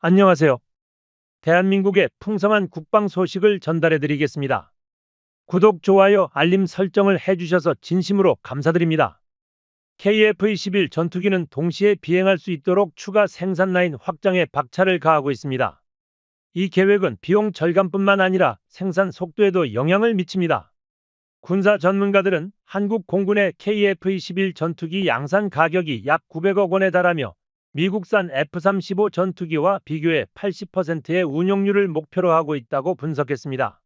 안녕하세요. 대한민국의 풍성한 국방 소식을 전달해 드리겠습니다. 구독, 좋아요, 알림 설정을 해주셔서 진심으로 감사드립니다. KF-21 전투기는 동시에 비행할 수 있도록 추가 생산 라인 확장에 박차를 가하고 있습니다. 이 계획은 비용 절감뿐만 아니라 생산 속도에도 영향을 미칩니다. 군사 전문가들은 한국 공군의 KF-21 전투기 양산 가격이 약 900억 원에 달하며 미국산 F-35 전투기와 비교해 80%의 운용률을 목표로 하고 있다고 분석했습니다.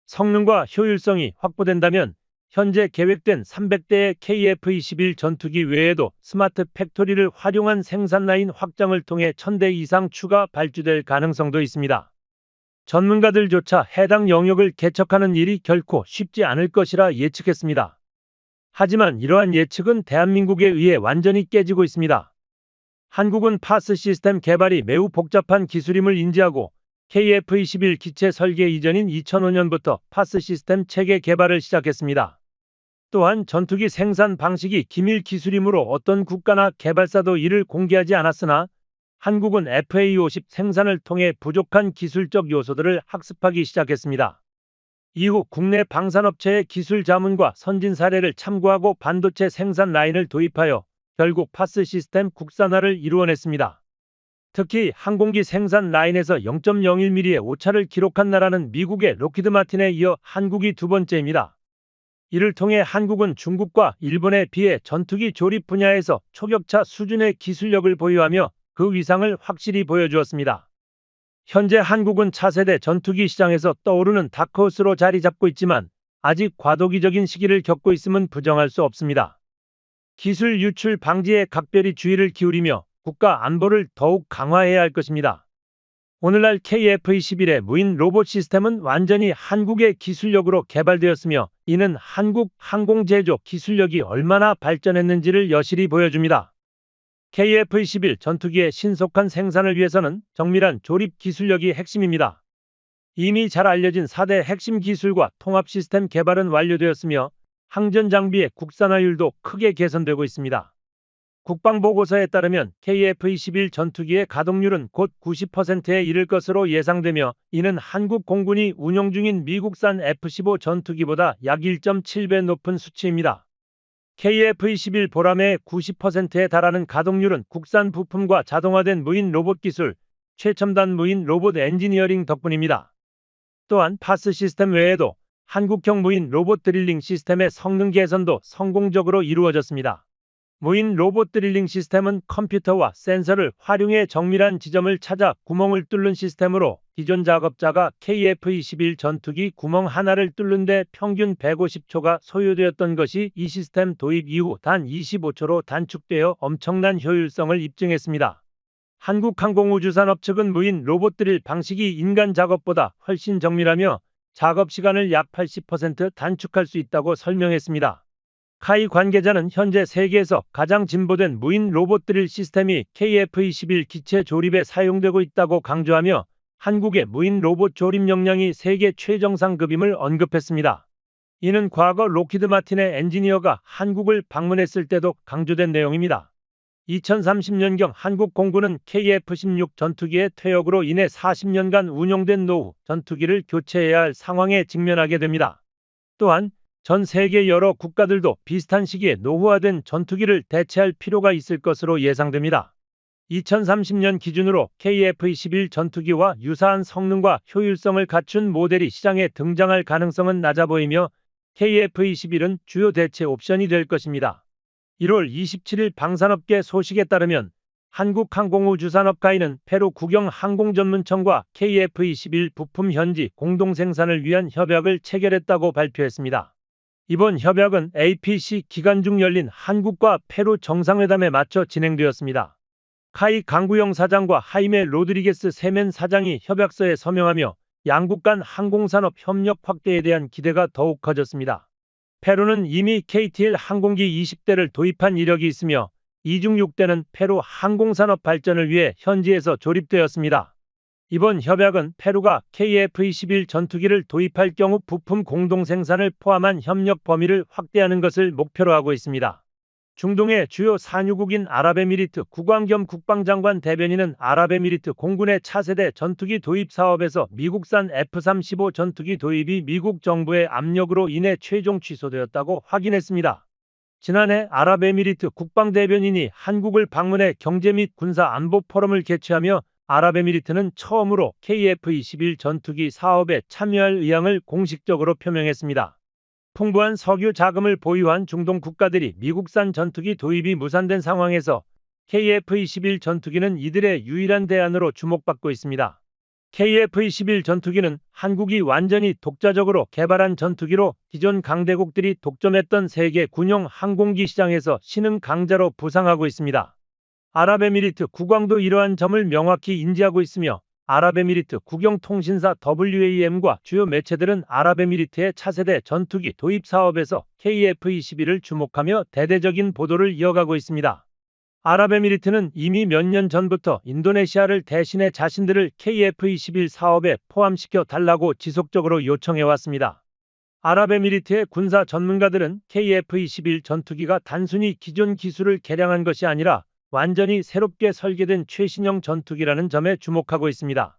성능과 효율성이 확보된다면 현재 계획된 300대의 KF-21 전투기 외에도 스마트 팩토리를 활용한 생산 라인 확장을 통해 1000대 이상 추가 발주될 가능성도 있습니다. 전문가들조차 해당 영역을 개척하는 일이 결코 쉽지 않을 것이라 예측했습니다. 하지만 이러한 예측은 대한민국에 의해 완전히 깨지고 있습니다. 한국은 파스 시스템 개발이 매우 복잡한 기술임을 인지하고 KF-21 기체 설계 이전인 2005년부터 파스 시스템 체계 개발을 시작했습니다. 또한 전투기 생산 방식이 기밀 기술이므로 어떤 국가나 개발사도 이를 공개하지 않았으나 한국은 FA-50 생산을 통해 부족한 기술적 요소들을 학습하기 시작했습니다. 이후 국내 방산업체의 기술 자문과 선진 사례를 참고하고 반도체 생산 라인을 도입하여 결국 파스 시스템 국산화를 이루어냈습니다. 특히 항공기 생산 라인에서 0.01mm의 오차를 기록한 나라는 미국의 록히드 마틴에 이어 한국이 두 번째입니다. 이를 통해 한국은 중국과 일본에 비해 전투기 조립 분야에서 초격차 수준의 기술력을 보유하며 그 위상을 확실히 보여주었습니다. 현재 한국은 차세대 전투기 시장에서 떠오르는 다크호스로 자리 잡고 있지만 아직 과도기적인 시기를 겪고 있음은 부정할 수 없습니다. 기술 유출 방지에 각별히 주의를 기울이며 국가 안보를 더욱 강화해야 할 것입니다. 오늘날 KF-21의 무인 로봇 시스템은 완전히 한국의 기술력으로 개발되었으며 이는 한국 항공제조 기술력이 얼마나 발전했는지를 여실히 보여줍니다. KF-21 전투기의 신속한 생산을 위해서는 정밀한 조립 기술력이 핵심입니다. 이미 잘 알려진 4대 핵심 기술과 통합 시스템 개발은 완료되었으며 항전 장비의 국산화율도 크게 개선되고 있습니다. 국방보고서에 따르면 KF-21 전투기의 가동률은 곧 90%에 이를 것으로 예상되며 이는 한국 공군이 운용 중인 미국산 F-15 전투기보다 약 1.7배 높은 수치입니다. KF-21 보람의 90%에 달하는 가동률은 국산 부품과 자동화된 무인 로봇 기술, 최첨단 무인 로봇 엔지니어링 덕분입니다. 또한 파스 시스템 외에도 한국형 무인 로봇 드릴링 시스템의 성능 개선도 성공적으로 이루어졌습니다. 무인 로봇 드릴링 시스템은 컴퓨터와 센서를 활용해 정밀한 지점을 찾아 구멍을 뚫는 시스템으로 기존 작업자가 KF-21 전투기 구멍 하나를 뚫는데 평균 150초가 소요되었던 것이 이 시스템 도입 이후 단 25초로 단축되어 엄청난 효율성을 입증했습니다. 한국항공우주산업 측은 무인 로봇 드릴 방식이 인간 작업보다 훨씬 정밀하며 작업 시간을 약 80% 단축할 수 있다고 설명했습니다. 카이 관계자는 현재 세계에서 가장 진보된 무인 로봇 드릴 시스템이 KF-21 기체 조립에 사용되고 있다고 강조하며 한국의 무인 로봇 조립 역량이 세계 최정상급임을 언급했습니다. 이는 과거 록히드 마틴의 엔지니어가 한국을 방문했을 때도 강조된 내용입니다. 2030년경 한국 공군은 KF-16 전투기의 퇴역으로 인해 40년간 운용된 노후 전투기를 교체해야 할 상황에 직면하게 됩니다. 또한 전 세계 여러 국가들도 비슷한 시기에 노후화된 전투기를 대체할 필요가 있을 것으로 예상됩니다. 2030년 기준으로 KF-21 전투기와 유사한 성능과 효율성을 갖춘 모델이 시장에 등장할 가능성은 낮아 보이며 KF-21은 주요 대체 옵션이 될 것입니다. 1월 27일 방산업계 소식에 따르면 한국항공우주산업가인은 페루 국영항공전문청과 KF-21 부품 현지 공동생산을 위한 협약을 체결했다고 발표했습니다. 이번 협약은 APC 기간 중 열린 한국과 페루 정상회담에 맞춰 진행되었습니다. 카이 강구영 사장과 하이메 로드리게스 세멘 사장이 협약서에 서명하며 양국 간 항공산업 협력 확대에 대한 기대가 더욱 커졌습니다. 페루는 이미 KTL 항공기 20대를 도입한 이력이 있으며 이 중 6대는 페루 항공산업 발전을 위해 현지에서 조립되었습니다. 이번 협약은 페루가 KF-21 전투기를 도입할 경우 부품 공동생산을 포함한 협력 범위를 확대하는 것을 목표로 하고 있습니다. 중동의 주요 산유국인 아랍에미리트 국왕 겸 국방장관 대변인은 아랍에미리트 공군의 차세대 전투기 도입 사업에서 미국산 F-35 전투기 도입이 미국 정부의 압력으로 인해 최종 취소되었다고 확인했습니다. 지난해 아랍에미리트 국방대변인이 한국을 방문해 경제 및 군사 안보 포럼을 개최하며 아랍에미리트는 처음으로 KF-21 전투기 사업에 참여할 의향을 공식적으로 표명했습니다. 풍부한 석유 자금을 보유한 중동 국가들이 미국산 전투기 도입이 무산된 상황에서 KF-21 전투기는 이들의 유일한 대안으로 주목받고 있습니다. KF-21 전투기는 한국이 완전히 독자적으로 개발한 전투기로 기존 강대국들이 독점했던 세계 군용 항공기 시장에서 신흥 강자로 부상하고 있습니다. 아랍에미리트 국왕도 이러한 점을 명확히 인지하고 있으며 아랍에미리트 국영통신사 WAM과 주요 매체들은 아랍에미리트의 차세대 전투기 도입 사업에서 KF-21을 주목하며 대대적인 보도를 이어가고 있습니다. 아랍에미리트는 이미 몇 년 전부터 인도네시아를 대신해 자신들을 KF-21 사업에 포함시켜 달라고 지속적으로 요청해왔습니다. 아랍에미리트의 군사 전문가들은 KF-21 전투기가 단순히 기존 기술을 개량한 것이 아니라 완전히 새롭게 설계된 최신형 전투기라는 점에 주목하고 있습니다.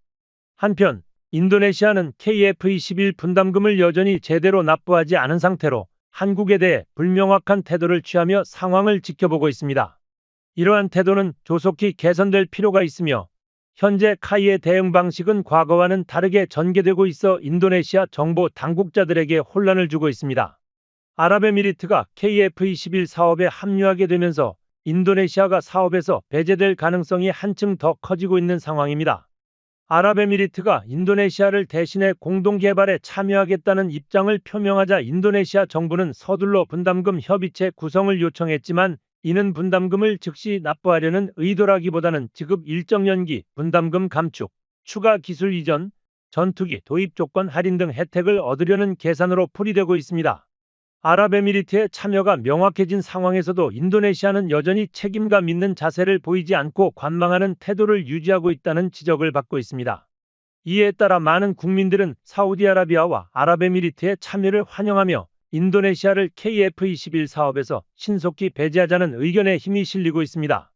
한편 인도네시아는 KF-21 분담금을 여전히 제대로 납부하지 않은 상태로 한국에 대해 불명확한 태도를 취하며 상황을 지켜보고 있습니다. 이러한 태도는 조속히 개선될 필요가 있으며 현재 카이의 대응 방식은 과거와는 다르게 전개되고 있어 인도네시아 정보 당국자들에게 혼란을 주고 있습니다. 아랍에미리트가 KF-21 사업에 합류하게 되면서 인도네시아가 사업에서 배제될 가능성이 한층 더 커지고 있는 상황입니다. 아랍에미리트가 인도네시아를 대신해 공동개발에 참여하겠다는 입장을 표명하자 인도네시아 정부는 서둘러 분담금 협의체 구성을 요청했지만 이는 분담금을 즉시 납부하려는 의도라기보다는 지급 일정 연기, 분담금 감축, 추가 기술 이전, 전투기 도입 조건 할인 등 혜택을 얻으려는 계산으로 풀이되고 있습니다. 아랍에미리트의 참여가 명확해진 상황에서도 인도네시아는 여전히 책임감 있는 자세를 보이지 않고 관망하는 태도를 유지하고 있다는 지적을 받고 있습니다. 이에 따라 많은 국민들은 사우디아라비아와 아랍에미리트의 참여를 환영하며 인도네시아를 KF-21 사업에서 신속히 배제하자는 의견에 힘이 실리고 있습니다.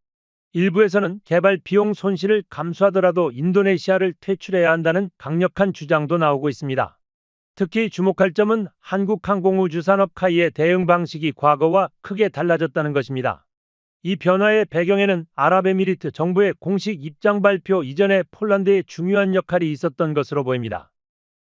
일부에서는 개발 비용 손실을 감수하더라도 인도네시아를 퇴출해야 한다는 강력한 주장도 나오고 있습니다. 특히 주목할 점은 한국항공우주산업 카이의 대응 방식이 과거와 크게 달라졌다는 것입니다. 이 변화의 배경에는 아랍에미리트 정부의 공식 입장 발표 이전에 폴란드의 중요한 역할이 있었던 것으로 보입니다.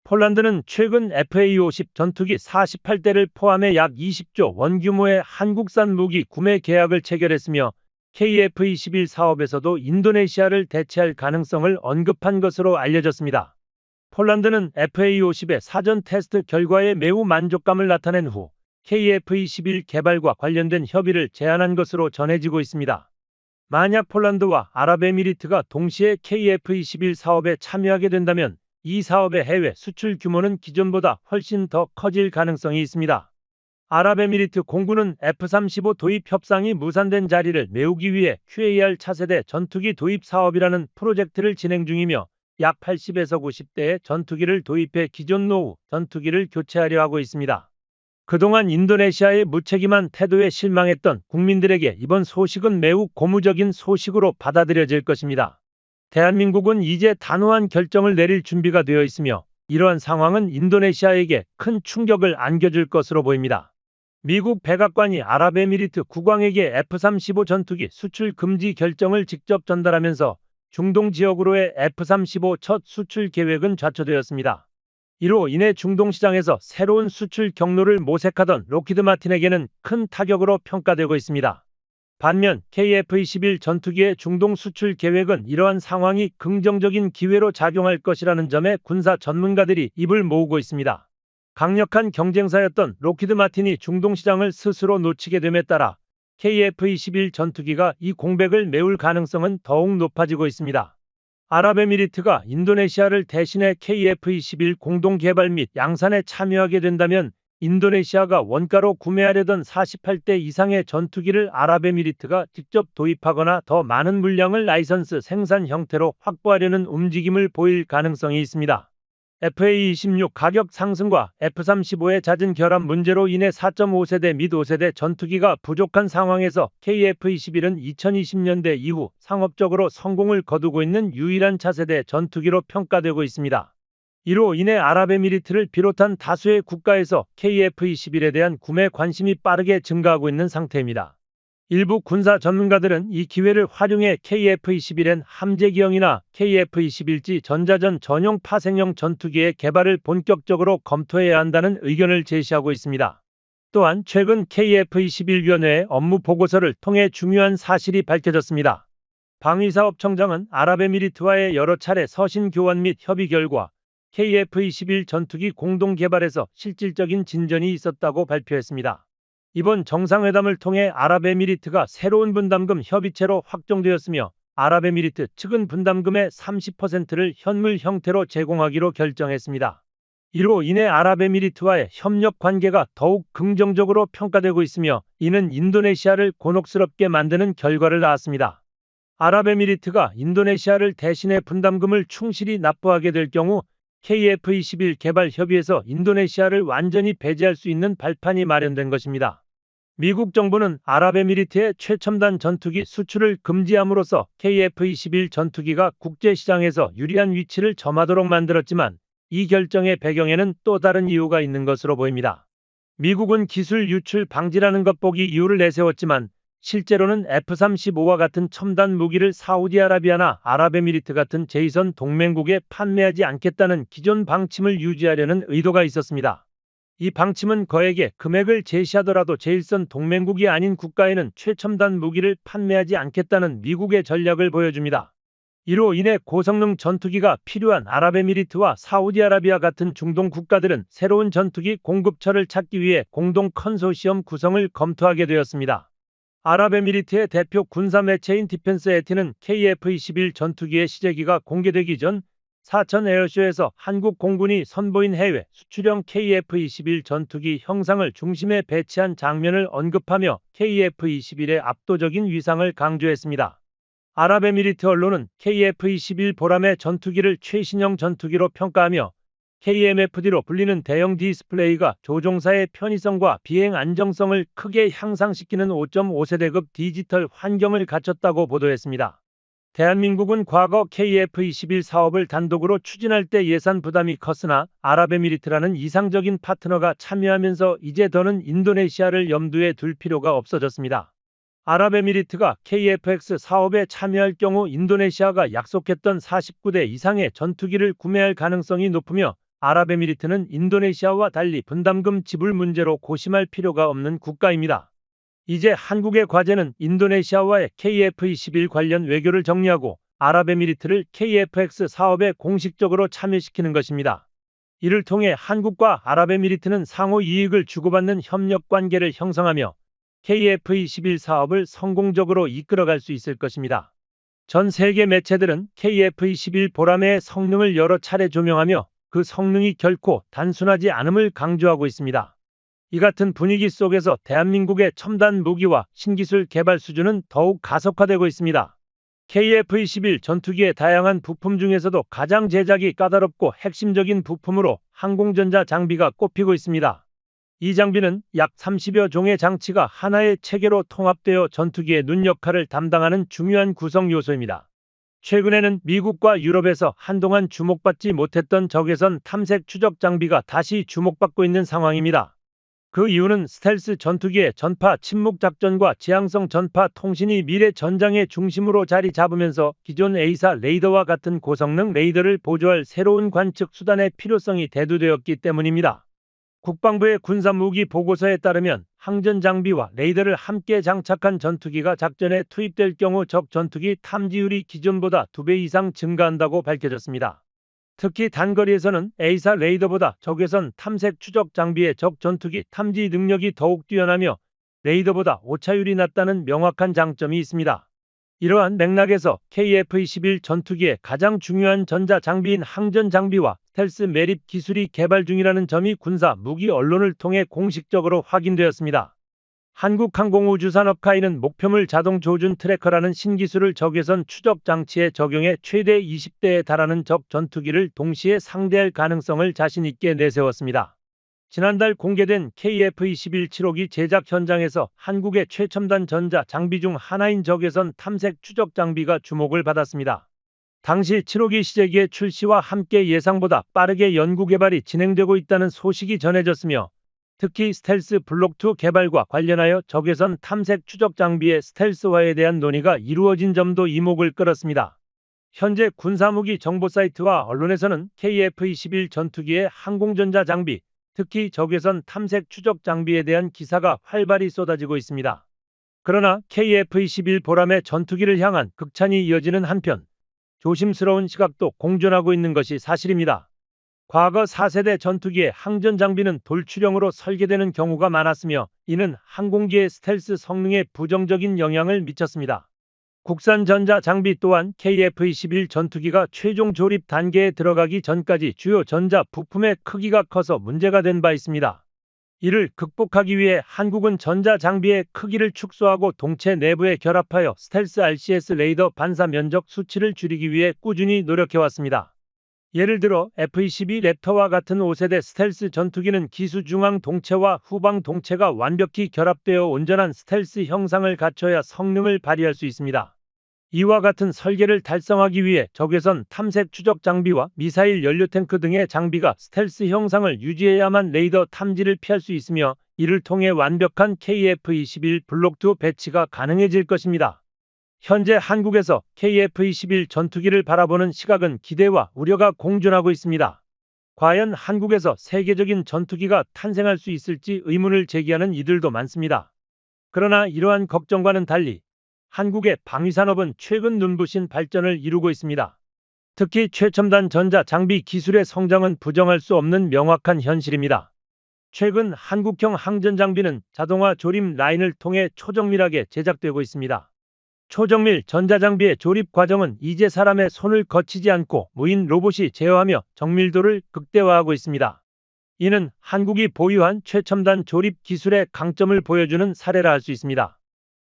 폴란드는 최근 FA-50 전투기 48대를 포함해 약 20조 원 규모의 한국산 무기 구매 계약을 체결했으며 KF-21 사업에서도 인도네시아를 대체할 가능성을 언급한 것으로 알려졌습니다. 폴란드는 FA-50의 사전 테스트 결과에 매우 만족감을 나타낸 후 KF-21 개발과 관련된 협의를 제안한 것으로 전해지고 있습니다. 만약 폴란드와 아랍에미리트가 동시에 KF-21 사업에 참여하게 된다면 이 사업의 해외 수출 규모는 기존보다 훨씬 더 커질 가능성이 있습니다. 아랍에미리트 공군은 F-35 도입 협상이 무산된 자리를 메우기 위해 QAR 차세대 전투기 도입 사업이라는 프로젝트를 진행 중이며 약 80에서 90대의 전투기를 도입해 기존 노후 전투기를 교체하려 하고 있습니다. 그동안 인도네시아의 무책임한 태도에 실망했던 국민들에게 이번 소식은 매우 고무적인 소식으로 받아들여질 것입니다. 대한민국은 이제 단호한 결정을 내릴 준비가 되어 있으며 이러한 상황은 인도네시아에게 큰 충격을 안겨줄 것으로 보입니다. 미국 백악관이 아랍에미리트 국왕에게 F-35 전투기 수출 금지 결정을 직접 전달하면서 중동 지역으로의 F-35 첫 수출 계획은 좌초되었습니다. 이로 인해 중동 시장에서 새로운 수출 경로를 모색하던 록히드 마틴에게는 큰 타격으로 평가되고 있습니다. 반면 KF-21 전투기의 중동 수출 계획은 이러한 상황이 긍정적인 기회로 작용할 것이라는 점에 군사 전문가들이 입을 모으고 있습니다. 강력한 경쟁사였던 록히드 마틴이 중동 시장을 스스로 놓치게 됨에 따라 KF-21 전투기가 이 공백을 메울 가능성은 더욱 높아지고 있습니다. 아랍에미리트가 인도네시아를 대신해 KF-21 공동 개발 및 양산에 참여하게 된다면 인도네시아가 원가로 구매하려던 48대 이상의 전투기를 아랍에미리트가 직접 도입하거나 더 많은 물량을 라이선스 생산 형태로 확보하려는 움직임을 보일 가능성이 있습니다. FA26 가격 상승과 F-35의 잦은 결함 문제로 인해 4.5세대 및 5세대 전투기가 부족한 상황에서 KF-21은 2020년대 이후 상업적으로 성공을 거두고 있는 유일한 차세대 전투기로 평가되고 있습니다. 이로 인해 아랍에미리트를 비롯한 다수의 국가에서 KF-21에 대한 구매 관심이 빠르게 증가하고 있는 상태입니다. 일부 군사 전문가들은 이 기회를 활용해 KF-21N 함재기형이나 KF-21G 전자전 전용 파생형 전투기의 개발을 본격적으로 검토해야 한다는 의견을 제시하고 있습니다. 또한 최근 KF-21위원회의 업무 보고서를 통해 중요한 사실이 밝혀졌습니다. 방위사업청장은 아랍에미리트와의 여러 차례 서신 교환 및 협의 결과 KF-21 전투기 공동 개발에서 실질적인 진전이 있었다고 발표했습니다. 이번 정상회담을 통해 아랍에미리트가 새로운 분담금 협의체로 확정되었으며 아랍에미리트 측은 분담금의 30%를 현물 형태로 제공하기로 결정했습니다. 이로 인해 아랍에미리트와의 협력 관계가 더욱 긍정적으로 평가되고 있으며 이는 인도네시아를 곤혹스럽게 만드는 결과를 낳았습니다. 아랍에미리트가 인도네시아를 대신해 분담금을 충실히 납부하게 될 경우 KF-21 개발 협의에서 인도네시아를 완전히 배제할 수 있는 발판이 마련된 것입니다. 미국 정부는 아랍에미리트의 최첨단 전투기 수출을 금지함으로써 KF-21 전투기가 국제시장에서 유리한 위치를 점하도록 만들었지만 이 결정의 배경에는 또 다른 이유가 있는 것으로 보입니다. 미국은 기술 유출 방지라는 겉보기 이유를 내세웠지만 실제로는 F-35와 같은 첨단 무기를 사우디아라비아나 아랍에미리트 같은 제2선 동맹국에 판매하지 않겠다는 기존 방침을 유지하려는 의도가 있었습니다. 이 방침은 거액의 금액을 제시하더라도 제1선 동맹국이 아닌 국가에는 최첨단 무기를 판매하지 않겠다는 미국의 전략을 보여줍니다. 이로 인해 고성능 전투기가 필요한 아랍에미리트와 사우디아라비아 같은 중동 국가들은 새로운 전투기 공급처를 찾기 위해 공동 컨소시엄 구성을 검토하게 되었습니다. 아랍에미리트의 대표 군사 매체인 디펜스 에티는 KF-21 전투기의 시제기가 공개되기 전 사천 에어쇼에서 한국 공군이 선보인 해외 수출형 KF-21 전투기 형상을 중심에 배치한 장면을 언급하며 KF-21의 압도적인 위상을 강조했습니다. 아랍에미리트 언론은 KF-21 보람의 전투기를 최신형 전투기로 평가하며 KMFD로 불리는 대형 디스플레이가 조종사의 편의성과 비행 안정성을 크게 향상시키는 5.5세대급 디지털 환경을 갖췄다고 보도했습니다. 대한민국은 과거 KF-21 사업을 단독으로 추진할 때 예산 부담이 컸으나 아랍에미리트라는 이상적인 파트너가 참여하면서 이제 더는 인도네시아를 염두에 둘 필요가 없어졌습니다. 아랍에미리트가 KF-X 사업에 참여할 경우 인도네시아가 약속했던 49대 이상의 전투기를 구매할 가능성이 높으며 아랍에미리트는 인도네시아와 달리 분담금 지불 문제로 고심할 필요가 없는 국가입니다. 이제 한국의 과제는 인도네시아와의 KF-21 관련 외교를 정리하고 아랍에미리트를 KF-X 사업에 공식적으로 참여시키는 것입니다. 이를 통해 한국과 아랍에미리트는 상호 이익을 주고받는 협력 관계를 형성하며 KF-21 사업을 성공적으로 이끌어갈 수 있을 것입니다. 전 세계 매체들은 KF-21 보람의 성능을 여러 차례 조명하며 그 성능이 결코 단순하지 않음을 강조하고 있습니다. 이 같은 분위기 속에서 대한민국의 첨단 무기와 신기술 개발 수준은 더욱 가속화되고 있습니다. KF-21 전투기의 다양한 부품 중에서도 가장 제작이 까다롭고 핵심적인 부품으로 항공전자 장비가 꼽히고 있습니다. 이 장비는 약 30여 종의 장치가 하나의 체계로 통합되어 전투기의 눈 역할을 담당하는 중요한 구성 요소입니다. 최근에는 미국과 유럽에서 한동안 주목받지 못했던 적외선 탐색 추적 장비가 다시 주목받고 있는 상황입니다. 그 이유는 스텔스 전투기의 전파 침묵 작전과 지향성 전파 통신이 미래 전장의 중심으로 자리 잡으면서 기존 A사 레이더와 같은 고성능 레이더를 보조할 새로운 관측 수단의 필요성이 대두되었기 때문입니다. 국방부의 군사무기 보고서에 따르면 항전 장비와 레이더를 함께 장착한 전투기가 작전에 투입될 경우 적 전투기 탐지율이 기존보다 2배 이상 증가한다고 밝혀졌습니다. 특히 단거리에서는 A사 레이더보다 적외선 탐색 추적 장비의 적 전투기 탐지 능력이 더욱 뛰어나며 레이더보다 오차율이 낮다는 명확한 장점이 있습니다. 이러한 맥락에서 KF-21 전투기의 가장 중요한 전자 장비인 항전 장비와 스텔스 매립 기술이 개발 중이라는 점이 군사 무기 언론을 통해 공식적으로 확인되었습니다. 한국항공우주산업 카이는 목표물 자동 조준 트래커라는 신기술을 적외선 추적 장치에 적용해 최대 20대에 달하는 적 전투기를 동시에 상대할 가능성을 자신 있게 내세웠습니다. 지난달 공개된 KF-21 7호기 제작 현장에서 한국의 최첨단 전자 장비 중 하나인 적외선 탐색 추적 장비가 주목을 받았습니다. 당시 7호기 시제기의 출시와 함께 예상보다 빠르게 연구 개발이 진행되고 있다는 소식이 전해졌으며 특히 스텔스 블록2 개발과 관련하여 적외선 탐색 추적 장비의 스텔스화에 대한 논의가 이루어진 점도 이목을 끌었습니다. 현재 군사무기 정보 사이트와 언론에서는 KF-21 전투기의 항공전자 장비, 특히 적외선 탐색 추적 장비에 대한 기사가 활발히 쏟아지고 있습니다. 그러나 KF-21 보람의 전투기를 향한 극찬이 이어지는 한편 조심스러운 시각도 공존하고 있는 것이 사실입니다. 과거 4세대 전투기의 항전 장비는 돌출형으로 설계되는 경우가 많았으며 이는 항공기의 스텔스 성능에 부정적인 영향을 미쳤습니다. 국산 전자 장비 또한 KF-21 전투기가 최종 조립 단계에 들어가기 전까지 주요 전자 부품의 크기가 커서 문제가 된 바 있습니다. 이를 극복하기 위해 한국은 전자 장비의 크기를 축소하고 동체 내부에 결합하여 스텔스 RCS 레이더 반사 면적 수치를 줄이기 위해 꾸준히 노력해왔습니다. 예를 들어 F-22 랩터와 같은 5세대 스텔스 전투기는 기수 중앙 동체와 후방 동체가 완벽히 결합되어 온전한 스텔스 형상을 갖춰야 성능을 발휘할 수 있습니다. 이와 같은 설계를 달성하기 위해 적외선 탐색 추적 장비와 미사일 연료 탱크 등의 장비가 스텔스 형상을 유지해야만 레이더 탐지를 피할 수 있으며 이를 통해 완벽한 KF-21 블록2 배치가 가능해질 것입니다. 현재 한국에서 KF-21 전투기를 바라보는 시각은 기대와 우려가 공존하고 있습니다. 과연 한국에서 세계적인 전투기가 탄생할 수 있을지 의문을 제기하는 이들도 많습니다. 그러나 이러한 걱정과는 달리 한국의 방위산업은 최근 눈부신 발전을 이루고 있습니다. 특히 최첨단 전자 장비 기술의 성장은 부정할 수 없는 명확한 현실입니다. 최근 한국형 항전 장비는 자동화 조립 라인을 통해 초정밀하게 제작되고 있습니다. 초정밀 전자장비의 조립 과정은 이제 사람의 손을 거치지 않고 무인 로봇이 제어하며 정밀도를 극대화하고 있습니다. 이는 한국이 보유한 최첨단 조립 기술의 강점을 보여주는 사례라 할 수 있습니다.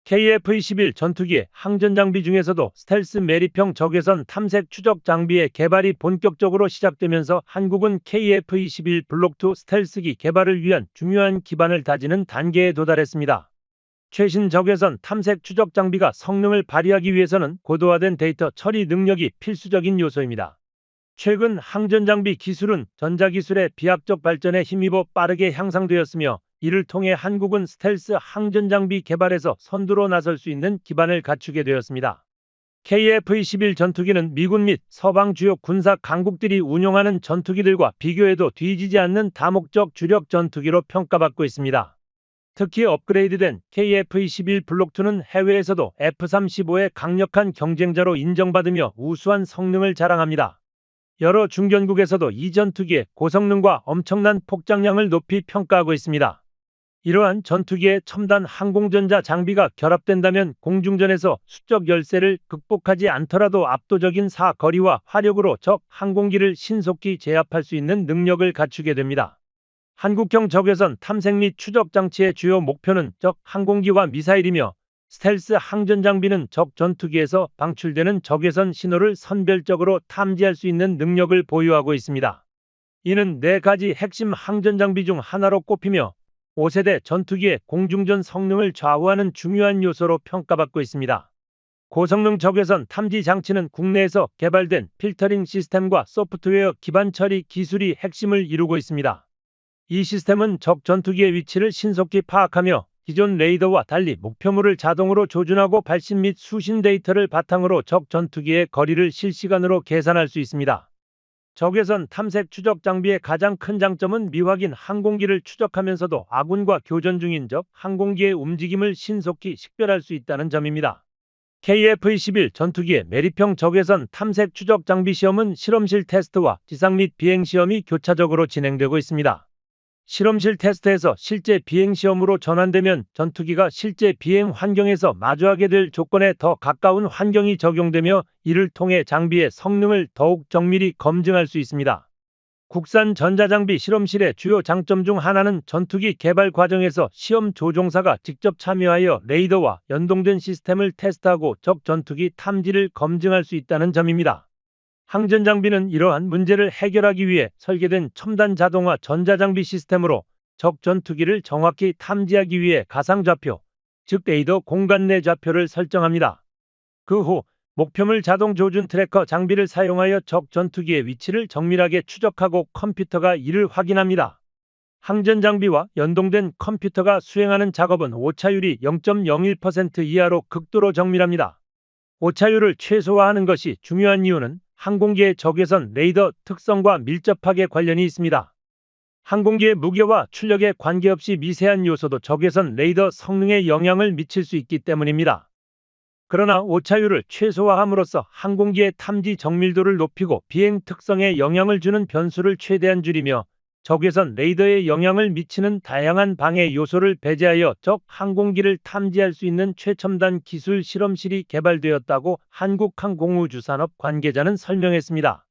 KF-21 전투기의 항전 장비 중에서도 스텔스 매립형 적외선 탐색 추적 장비의 개발이 본격적으로 시작되면서 한국은 KF-21 블록2 스텔스기 개발을 위한 중요한 기반을 다지는 단계에 도달했습니다. 최신 적외선 탐색 추적 장비가 성능을 발휘하기 위해서는 고도화된 데이터 처리 능력이 필수적인 요소입니다. 최근 항전 장비 기술은 전자기술의 비약적 발전에 힘입어 빠르게 향상되었으며 이를 통해 한국은 스텔스 항전 장비 개발에서 선두로 나설 수 있는 기반을 갖추게 되었습니다. KF-21 전투기는 미군 및 서방 주요 군사 강국들이 운용하는 전투기들과 비교해도 뒤지지 않는 다목적 주력 전투기로 평가받고 있습니다. 특히 업그레이드된 KF-21 블록2는 해외에서도 F-35의 강력한 경쟁자로 인정받으며 우수한 성능을 자랑합니다. 여러 중견국에서도 이 전투기의 고성능과 엄청난 폭장량을 높이 평가하고 있습니다. 이러한 전투기의 첨단 항공전자 장비가 결합된다면 공중전에서 수적 열세를 극복하지 않더라도 압도적인 사거리와 화력으로 적 항공기를 신속히 제압할 수 있는 능력을 갖추게 됩니다. 한국형 적외선 탐색 및 추적 장치의 주요 목표는 적 항공기와 미사일이며 스텔스 항전 장비는 적 전투기에서 방출되는 적외선 신호를 선별적으로 탐지할 수 있는 능력을 보유하고 있습니다. 이는 4가지 핵심 항전 장비 중 하나로 꼽히며 5세대 전투기의 공중전 성능을 좌우하는 중요한 요소로 평가받고 있습니다. 고성능 적외선 탐지 장치는 국내에서 개발된 필터링 시스템과 소프트웨어 기반 처리 기술이 핵심을 이루고 있습니다. 이 시스템은 적 전투기의 위치를 신속히 파악하며 기존 레이더와 달리 목표물을 자동으로 조준하고 발신 및 수신 데이터를 바탕으로 적 전투기의 거리를 실시간으로 계산할 수 있습니다. 적외선 탐색 추적 장비의 가장 큰 장점은 미확인 항공기를 추적하면서도 아군과 교전 중인 적 항공기의 움직임을 신속히 식별할 수 있다는 점입니다. KF-21 전투기의 매립형 적외선 탐색 추적 장비 시험은 실험실 테스트와 지상 및 비행 시험이 교차적으로 진행되고 있습니다. 실험실 테스트에서 실제 비행 시험으로 전환되면 전투기가 실제 비행 환경에서 마주하게 될 조건에 더 가까운 환경이 적용되며 이를 통해 장비의 성능을 더욱 정밀히 검증할 수 있습니다. 국산 전자장비 실험실의 주요 장점 중 하나는 전투기 개발 과정에서 시험 조종사가 직접 참여하여 레이더와 연동된 시스템을 테스트하고 적 전투기 탐지를 검증할 수 있다는 점입니다. 항전장비는 이러한 문제를 해결하기 위해 설계된 첨단 자동화 전자장비 시스템으로 적 전투기를 정확히 탐지하기 위해 가상좌표, 즉 레이더 공간 내 좌표를 설정합니다. 그 후 목표물 자동 조준 트래커 장비를 사용하여 적 전투기의 위치를 정밀하게 추적하고 컴퓨터가 이를 확인합니다. 항전 장비와 연동된 컴퓨터가 수행하는 작업은 오차율이 0.01% 이하로 극도로 정밀합니다. 오차율을 최소화하는 것이 중요한 이유는 항공기의 적외선 레이더 특성과 밀접하게 관련이 있습니다. 항공기의 무게와 출력에 관계없이 미세한 요소도 적외선 레이더 성능에 영향을 미칠 수 있기 때문입니다. 그러나 오차율을 최소화함으로써 항공기의 탐지 정밀도를 높이고 비행 특성에 영향을 주는 변수를 최대한 줄이며 적외선 레이더에 영향을 미치는 다양한 방해 요소를 배제하여 적 항공기를 탐지할 수 있는 최첨단 기술 실험실이 개발되었다고 한국항공우주산업 관계자는 설명했습니다.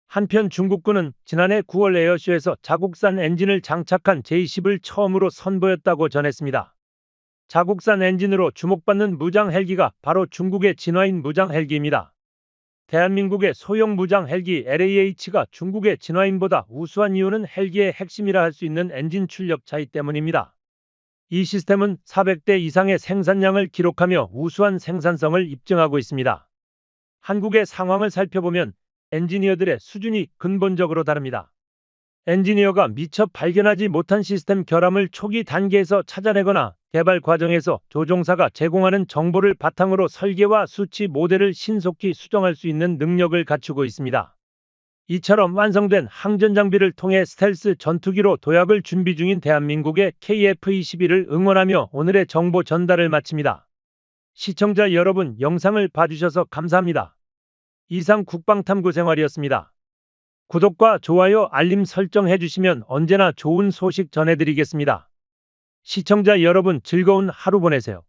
한편 중국군은 지난해 9월 에어쇼에서 자국산 엔진을 장착한 J10을 처음으로 선보였다고 전했습니다. 자국산 엔진으로 주목받는 무장 헬기가 바로 중국의 진화인 무장 헬기입니다. 대한민국의 소형 무장 헬기 LAH가 중국의 진화인보다 우수한 이유는 헬기의 핵심이라 할 수 있는 엔진 출력 차이 때문입니다. 이 시스템은 400대 이상의 생산량을 기록하며 우수한 생산성을 입증하고 있습니다. 한국의 상황을 살펴보면 엔지니어들의 수준이 근본적으로 다릅니다. 엔지니어가 미처 발견하지 못한 시스템 결함을 초기 단계에서 찾아내거나 개발 과정에서 조종사가 제공하는 정보를 바탕으로 설계와 수치 모델을 신속히 수정할 수 있는 능력을 갖추고 있습니다. 이처럼 완성된 항전 장비를 통해 스텔스 전투기로 도약을 준비 중인 대한민국의 KF-21을 응원하며 오늘의 정보 전달을 마칩니다. 시청자 여러분, 영상을 봐주셔서 감사합니다. 이상 국방탐구생활이었습니다. 구독과 좋아요, 알림 설정 해주시면 언제나 좋은 소식 전해드리겠습니다. 시청자 여러분, 즐거운 하루 보내세요.